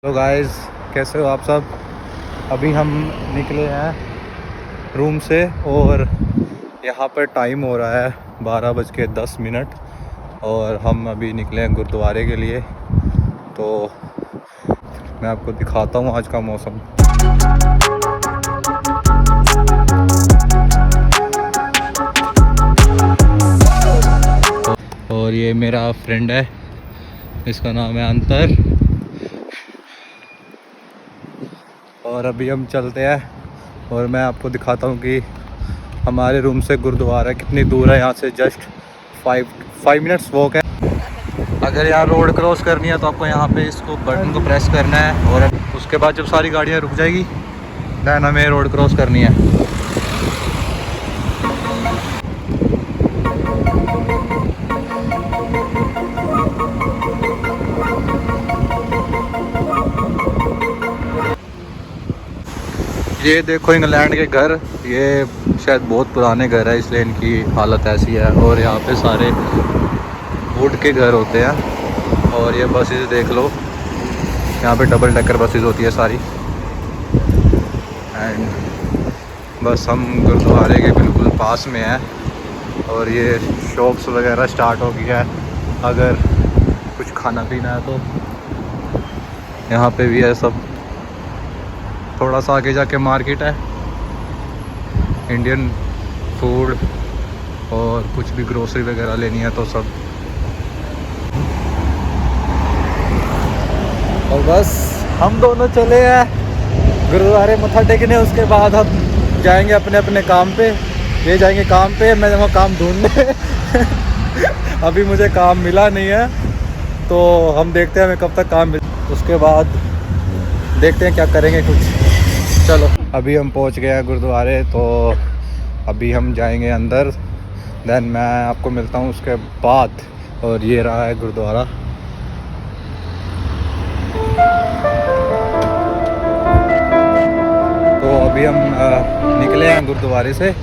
तो गाइस, कैसे हो आप सब। अभी हम निकले हैं रूम से और यहाँ पर टाइम हो रहा है 12:10 और हम अभी निकले हैं गुरुद्वारे के लिए। तो मैं आपको दिखाता हूँ आज का मौसम। और ये मेरा फ्रेंड है, इसका नाम है अंतर। और अभी हम चलते हैं और मैं आपको दिखाता हूँ कि हमारे रूम से गुरुद्वारा कितनी दूर है। यहाँ से जस्ट 5 मिनट्स वॉक है। अगर यहाँ रोड क्रॉस करनी है तो आपको यहाँ पे इसको बटन को प्रेस करना है और उसके बाद जब सारी गाड़ियाँ रुक जाएगी देन हमें रोड क्रॉस करनी है। ये देखो इंग्लैंड के घर, ये शायद बहुत पुराने घर है इसलिए इनकी हालत ऐसी है। और यहाँ पे सारे वुड के घर होते हैं। और ये बसेस देख लो, यहाँ पे डबल डेकर बसेस होती है सारी। एंड बस हम गुरुद्वारे के बिल्कुल पास में हैं और ये शॉप्स वगैरह स्टार्ट हो गई है। अगर कुछ खाना पीना है तो यहाँ पे भी है सब। थोड़ा सा आगे जाके मार्केट है, इंडियन फूड और कुछ भी ग्रोसरी वगैरह लेनी है तो सब। और बस हम दोनों चले हैं गुरुद्वारे मत्था टेकने। उसके बाद हम जाएंगे अपने अपने काम पे। ये जाएंगे काम पे, मैं जाऊँगा काम ढूंढने। अभी मुझे काम मिला नहीं है तो हम देखते हैं हमें कब तक काम मिल। उसके बाद देखते हैं क्या करेंगे कुछ। चलो, अभी हम पहुंच गए हैं गुरुद्वारे तो अभी हम जाएंगे अंदर। देन मैं आपको मिलता हूं उसके बाद। और ये रहा है गुरुद्वारा। तो अभी हम निकले हैं गुरुद्वारे से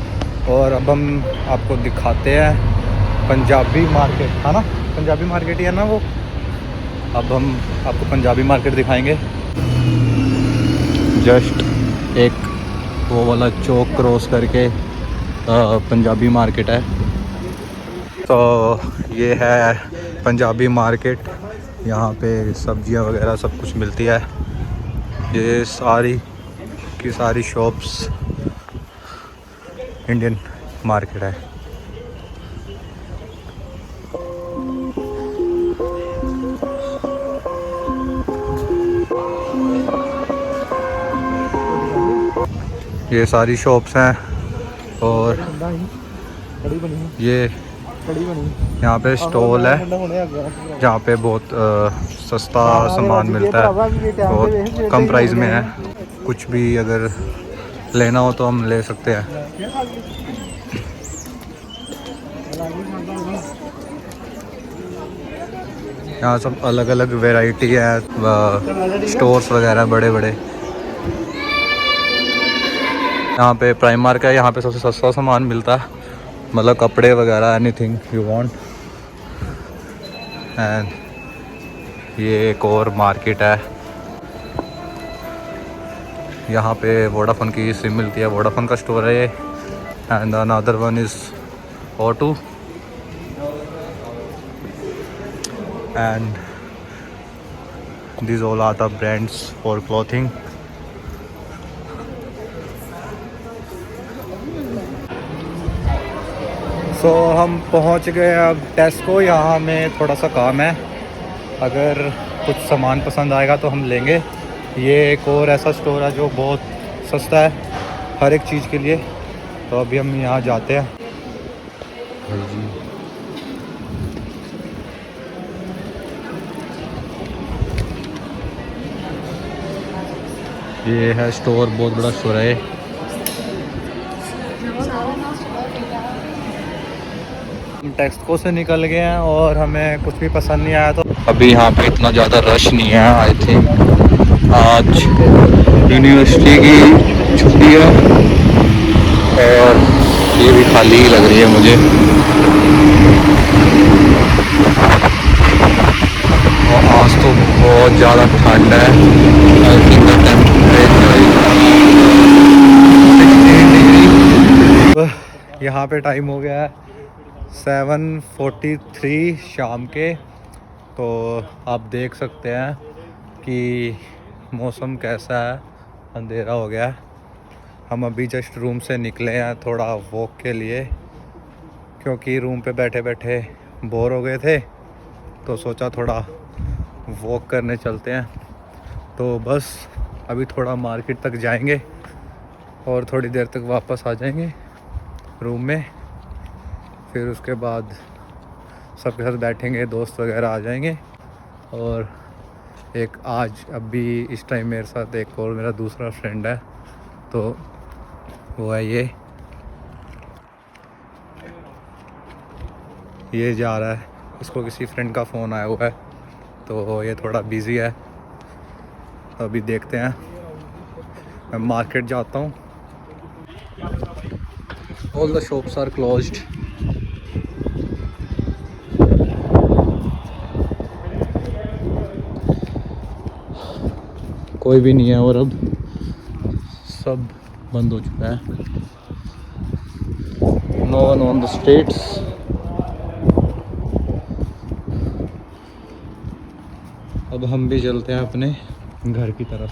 और अब हम आपको दिखाते हैं पंजाबी मार्केट, है ना, पंजाबी मार्केट ही है ना वो। अब हम आपको पंजाबी मार्केट दिखाएंगे। जस्ट एक वो वाला चौक क्रॉस करके पंजाबी मार्केट है। तो ये है पंजाबी मार्केट। यहाँ पे सब्जियाँ वगैरह सब कुछ मिलती है। ये सारी की सारी शॉप्स इंडियन मार्केट है। ये सारी शॉप्स हैं और ये यहाँ पे स्टॉल है जहाँ पे बहुत सस्ता सामान मिलता है, बहुत कम प्राइस में है। कुछ भी अगर लेना हो तो हम ले सकते हैं। यहाँ सब अलग अलग वैरायटी है, स्टोर्स वगैरह बड़े बड़े। यहाँ पे प्राइमार्क है, यहाँ पे सबसे सस्ता सामान मिलता है, मतलब कपड़े वगैरह एनीथिंग यू वांट। एंड ये एक और मार्केट है, यहाँ पे वोडाफोन की सिम मिलती है, वोडाफोन का स्टोर है ये। And another one is O2 and these all are the brands for clothing. सो हम पहुंच गए अब टेस्को। यहाँ में थोड़ा सा काम है, अगर कुछ सामान पसंद आएगा तो हम लेंगे। ये एक और ऐसा स्टोर है जो बहुत सस्ता है हर एक चीज़ के लिए। तो अभी हम यहाँ जाते हैं। ये है स्टोर, बहुत बड़ा स्टोर है। हम टेस्को से निकल गए हैं और हमें कुछ भी पसंद नहीं आया। तो अभी यहाँ पे इतना ज़्यादा रश नहीं है। आई थिंक आज यूनिवर्सिटी की छुट्टी है और ये भी खाली ही लग रही है मुझे। और आज तो बहुत ज़्यादा ठंड है। यहाँ पे टाइम हो गया है 7:43 शाम के। तो आप देख सकते हैं कि मौसम कैसा है, अंधेरा हो गया है। हम अभी जस्ट रूम से निकले हैं थोड़ा वॉक के लिए, क्योंकि रूम पे बैठे बैठे बोर हो गए थे, तो सोचा थोड़ा वॉक करने चलते हैं। तो बस अभी थोड़ा मार्केट तक जाएंगे और थोड़ी देर तक वापस आ जाएंगे रूम में। फिर उसके बाद सबके साथ बैठेंगे, दोस्त वगैरह आ जाएंगे। और एक आज अभी इस टाइम मेरे साथ एक और मेरा दूसरा फ्रेंड है, तो वो है ये जा रहा है, इसको किसी फ्रेंड का फ़ोन आया हुआ है, तो ये थोड़ा बिज़ी है। तो अभी देखते हैं, मैं मार्केट जाता हूँ। All the shops are closed. कोई भी नहीं है और अब सब बंद हो चुका है। No one on the streets. अब हम भी चलते हैं अपने घर की तरफ।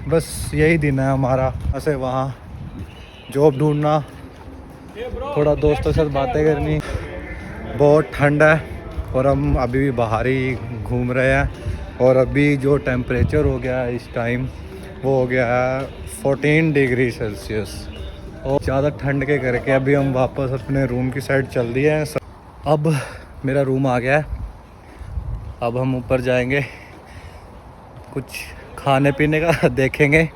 बस यही दिन है हमारा, ऐसे वहाँ जॉब ढूंढना, थोड़ा दोस्तों के साथ बातें करनी। बहुत ठंड है और हम अभी भी बाहर ही घूम रहे हैं। और अभी जो टेम्परेचर हो गया है इस टाइम, वो हो गया है 14 डिग्री सेल्सियस। और ज़्यादा ठंड के करके अभी हम वापस अपने रूम की साइड चल दिए हैं। अब मेरा रूम आ गया है, अब हम ऊपर जाएंगे, कुछ खाने पीने का देखेंगे।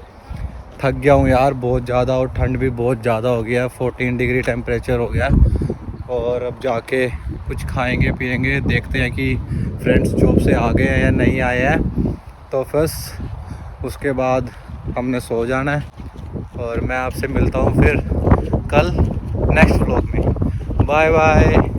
थक गया हूँ यार बहुत ज़्यादा, और ठंड भी बहुत ज़्यादा हो गया, 14 डिग्री टेम्परेचर हो गया। और अब जाके कुछ खाएंगे पिएंगे, देखते हैं कि फ्रेंड्स जॉब से आ गए हैं या नहीं आए हैं। तो बस उसके बाद हमने सो जाना है। और मैं आपसे मिलता हूँ फिर कल नेक्स्ट व्लॉग में। Bye bye.